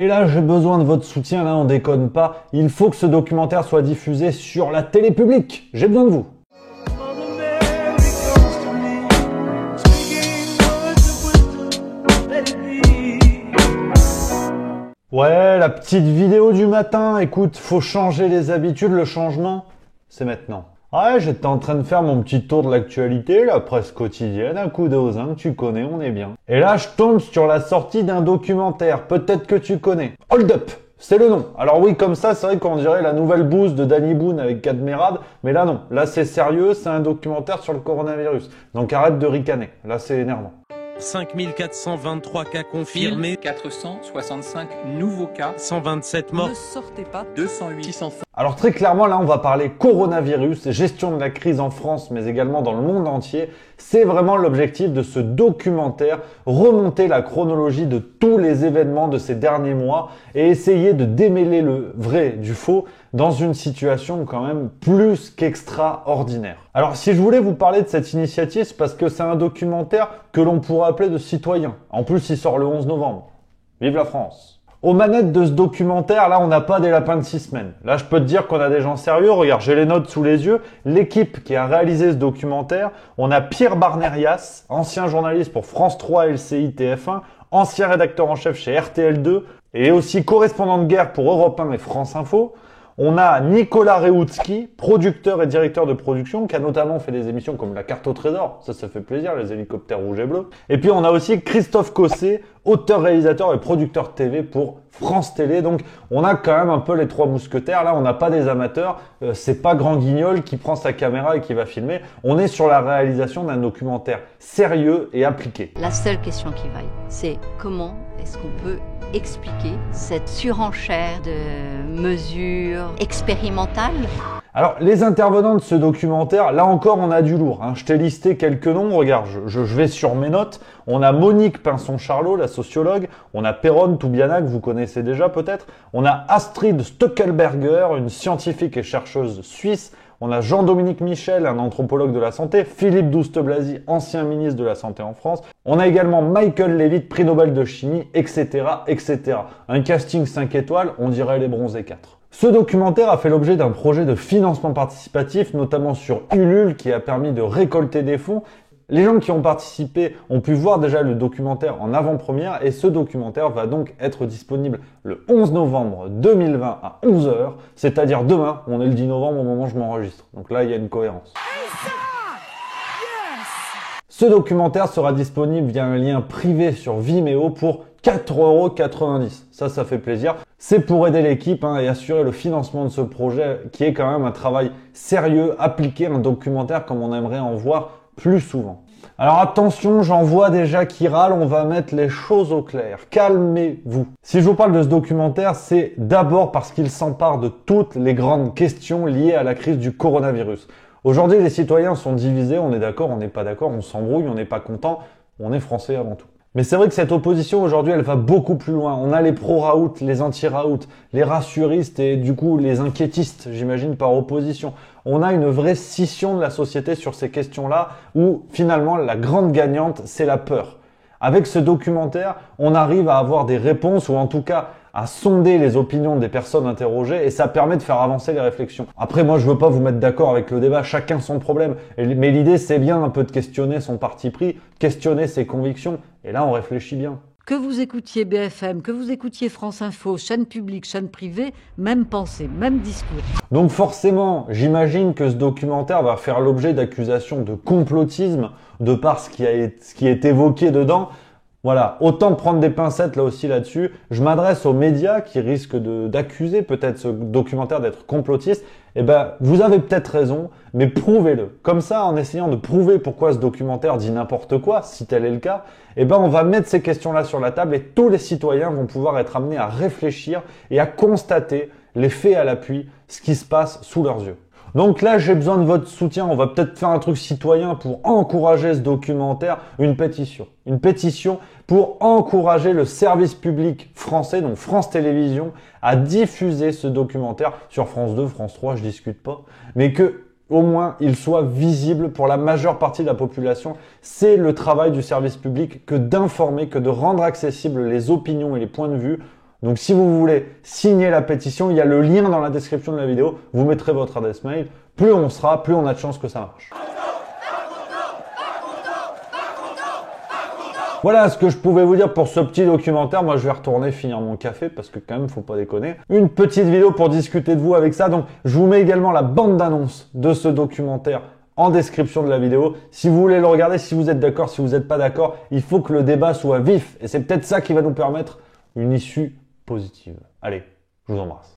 Et là, j'ai besoin de votre soutien, là, on déconne pas. Il faut que ce documentaire soit diffusé sur la télé publique. J'ai besoin de vous. Ouais, la petite vidéo du matin, écoute, faut changer les habitudes, le changement, c'est maintenant. Ouais, j'étais en train de faire mon petit tour de l'actualité, la presse quotidienne, un coup d'œil aux uns, tu connais, on est bien. Et là, je tombe sur la sortie d'un documentaire, peut-être que tu connais. Hold Up, c'est le nom. Alors oui, comme ça, c'est vrai qu'on dirait la nouvelle bouse de Danny Boone avec Cadmerade, mais là non, là c'est sérieux, c'est un documentaire sur le coronavirus. Donc arrête de ricaner, là c'est énervant. 5423 cas confirmés, 1465 nouveaux cas, 127 morts. ne sortez pas, 208 600. Alors très clairement, là, on va parler coronavirus, gestion de la crise en France, mais également dans le monde entier. C'est vraiment l'objectif de ce documentaire, remonter la chronologie de tous les événements de ces derniers mois et essayer de démêler le vrai du faux dans une situation quand même plus qu'extraordinaire. Alors si je voulais vous parler de cette initiative, c'est parce que c'est un documentaire que l'on pourrait appeler de citoyen. En plus, il sort le 11 novembre. Vive la France! Aux manettes de ce documentaire, là, on n'a pas des lapins de 6 semaines. Là, je peux te dire qu'on a des gens sérieux. Regarde, j'ai les notes sous les yeux. L'équipe qui a réalisé ce documentaire, on a Pierre Barnerias, ancien journaliste pour France 3, LCI, TF1, ancien rédacteur en chef chez RTL2 et aussi correspondant de guerre pour Europe 1 et France Info. On a Nicolas Reoutzky, producteur et directeur de production, qui a notamment fait des émissions comme La Carte au Trésor. Ça fait plaisir, les hélicoptères rouges et bleus. Et puis on a aussi Christophe Cossé, auteur, réalisateur et producteur TV pour France Télé. Donc on a quand même un peu les trois mousquetaires. Là, on n'a pas des amateurs. C'est pas Grand Guignol qui prend sa caméra et qui va filmer. On est sur la réalisation d'un documentaire sérieux et appliqué. La seule question qui vaille, c'est comment est-ce qu'on peut expliquer cette surenchère de mesures expérimentales? Alors, les intervenants de ce documentaire, là encore, on a du lourd. Je t'ai listé quelques noms. Regarde, je vais sur mes notes. On a Monique Pinson-Charlot, la sociologue. On a Péronne Toubiana, que vous connaissez déjà peut-être. On a Astrid Stockelberger, une scientifique et chercheuse suisse. On a Jean-Dominique Michel, un anthropologue de la santé. Philippe Douste-Blazy, ancien ministre de la Santé en France. On a également Michael Levitt, prix Nobel de chimie, etc., etc. Un casting 5 étoiles, on dirait les bronzés 4. Ce documentaire a fait l'objet d'un projet de financement participatif, notamment sur Ulule, qui a permis de récolter des fonds. Les gens qui ont participé ont pu voir déjà le documentaire en avant-première et ce documentaire va donc être disponible le 11 novembre 2020 à 11 h, c'est-à-dire demain. On est le 10 novembre au moment où je m'enregistre. Donc là, il y a une cohérence. Ce documentaire sera disponible via un lien privé sur Vimeo pour 4,90 €. Ça fait plaisir. C'est pour aider l'équipe et assurer le financement de ce projet qui est quand même un travail sérieux, appliqué, un documentaire comme on aimerait en voir plus souvent. Alors attention, j'en vois déjà qui râlent, on va mettre les choses au clair. Calmez-vous. Si je vous parle de ce documentaire, c'est d'abord parce qu'il s'empare de toutes les grandes questions liées à la crise du coronavirus. Aujourd'hui, les citoyens sont divisés, on est d'accord, on n'est pas d'accord, on s'embrouille, on n'est pas content, on est français avant tout. Mais c'est vrai que cette opposition aujourd'hui, elle va beaucoup plus loin. On a les pro-Raoult, les anti-Raoult, les rassuristes et du coup les inquiétistes, j'imagine, par opposition. On a une vraie scission de la société sur ces questions-là où finalement la grande gagnante, c'est la peur. Avec ce documentaire, on arrive à avoir des réponses ou en tout cas à sonder les opinions des personnes interrogées et ça permet de faire avancer les réflexions. Après, moi, je veux pas vous mettre d'accord avec le débat, chacun son problème. Mais l'idée, c'est bien un peu de questionner son parti pris, questionner ses convictions. Et là, on réfléchit bien. Que vous écoutiez BFM, que vous écoutiez France Info, chaîne publique, chaîne privée, même pensée, même discours. Donc forcément, j'imagine que ce documentaire va faire l'objet d'accusations de complotisme de par ce qui est évoqué dedans. Voilà, autant prendre des pincettes là aussi là-dessus. Je m'adresse aux médias qui risquent d'accuser peut-être ce documentaire d'être complotiste. Eh ben, vous avez peut-être raison, mais prouvez-le. Comme ça, en essayant de prouver pourquoi ce documentaire dit n'importe quoi, si tel est le cas, eh ben, on va mettre ces questions-là sur la table et tous les citoyens vont pouvoir être amenés à réfléchir et à constater les faits à l'appui, ce qui se passe sous leurs yeux. Donc là, j'ai besoin de votre soutien. On va peut-être faire un truc citoyen pour encourager ce documentaire, une pétition. Une pétition pour encourager le service public français, donc France Télévisions, à diffuser ce documentaire sur France 2, France 3, je discute pas, mais que au moins il soit visible pour la majeure partie de la population. C'est le travail du service public que d'informer, que de rendre accessibles les opinions et les points de vue Donc si vous voulez signer la pétition, il y a le lien dans la description de la vidéo. Vous mettrez votre adresse mail. Plus on sera, plus on a de chances que ça marche. Voilà ce que je pouvais vous dire pour ce petit documentaire. Moi, je vais retourner finir mon café parce que quand même, faut pas déconner. Une petite vidéo pour discuter de vous avec ça. Donc, je vous mets également la bande d'annonce de ce documentaire en description de la vidéo. Si vous voulez le regarder, si vous êtes d'accord, si vous n'êtes pas d'accord, il faut que le débat soit vif. Et c'est peut-être ça qui va nous permettre une issue positive. Allez, je vous embrasse.